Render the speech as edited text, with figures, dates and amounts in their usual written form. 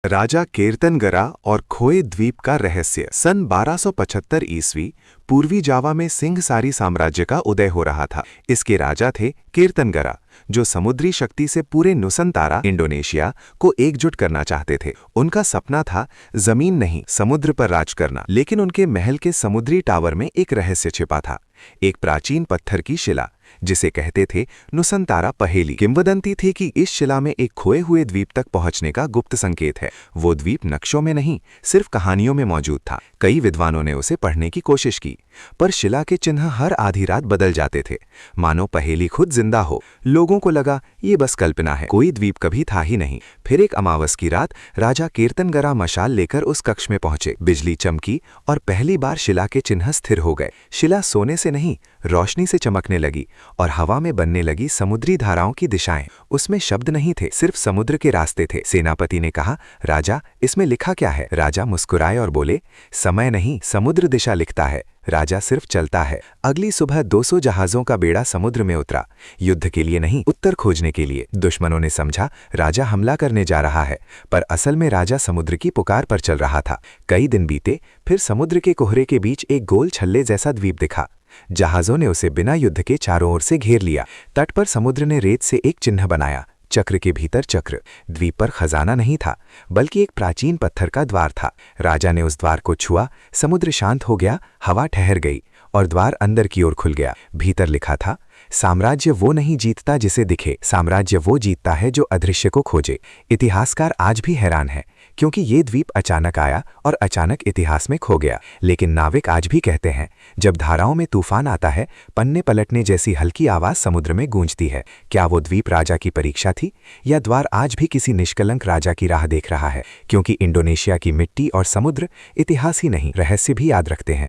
राजा कीर्तनगरा और खोए द्वीप का रहस्य। सन 1275 ईस्वी पूर्वी जावा में सिंघसारी साम्राज्य का उदय हो रहा था। इसके राजा थे कीर्तनगरा, जो समुद्री शक्ति से पूरे नुसंतारा इंडोनेशिया को एकजुट करना चाहते थे। उनका सपना था जमीन नहीं, समुद्र पर राज करना। लेकिन उनके महल के समुद्री टावर में एक रहस्य छिपा था, एक प्राचीन पत्थर की शिला जिसे कहते थे नुसंतारा पहेली। किंवदंती थी कि इस शिला में एक खोए हुए द्वीप तक पहुंचने का गुप्त संकेत है। वो द्वीप नक्शों में नहीं, सिर्फ कहानियों में मौजूद था। कई विद्वानों ने उसे पढ़ने की कोशिश की, पर शिला के चिन्ह हर आधी रात बदल जाते थे, मानो पहेली खुद जिंदा हो। लोगों को लगा ये बस कल्पना है, कोई द्वीप कभी था ही नहीं। फिर एक अमावस की रात राजा कीर्तनगरा मशाल लेकर उस कक्ष में पहुंचे। बिजली चमकी और पहली बार शिला के चिन्ह स्थिर हो गए। शिला सोने से नहीं, रोशनी से चमकने लगी और हवा में बनने लगी समुद्री धाराओं की दिशाएं। उसमें शब्द नहीं थे, सिर्फ समुद्र के रास्ते थे। सेनापति ने कहा, राजा, इसमें लिखा क्या है? राजा मुस्कुराए और बोले, समय नहीं, समुद्र दिशा लिखता है। राजा सिर्फ चलता है। अगली सुबह 200 जहाजों का बेड़ा समुद्र में उतरा, युद्ध के लिए नहीं, उत्तर खोजने के लिए। दुश्मनों ने समझा राजा हमला करने जा रहा है, पर असल में राजा समुद्र की पुकार पर चल रहा था। कई दिन बीते, फिर समुद्र के कोहरे के बीच एक गोल छल्ले जैसा द्वीप दिखा। जहाजों ने उसे बिना युद्ध के चारों ओर से घेर लिया। तट पर समुद्र ने रेत से एक चिन्ह बनाया, चक्र के भीतर चक्र। द्वीप पर खजाना नहीं था, बल्कि एक प्राचीन पत्थर का द्वार था। राजा ने उस द्वार को छुआ, समुद्र शांत हो गया, हवा ठहर गई और द्वार अंदर की ओर खुल गया। भीतर लिखा था, साम्राज्य वो नहीं जीतता जिसे दिखे, साम्राज्य वो जीतता है जो अदृश्य को खोजे। इतिहासकार आज भी हैरान है, क्योंकि ये द्वीप अचानक आया और अचानक इतिहास में खो गया। लेकिन नाविक आज भी कहते हैं, जब धाराओं में तूफान आता है, पन्ने पलटने जैसी हल्की आवाज समुद्र में गूंजती है। क्या वो द्वीप राजा की परीक्षा थी, या द्वार आज भी किसी निष्कलंक राजा की राह देख रहा है? क्योंकि इंडोनेशिया की मिट्टी और समुद्र इतिहास ही नहीं, रहस्य भी याद रखते हैं।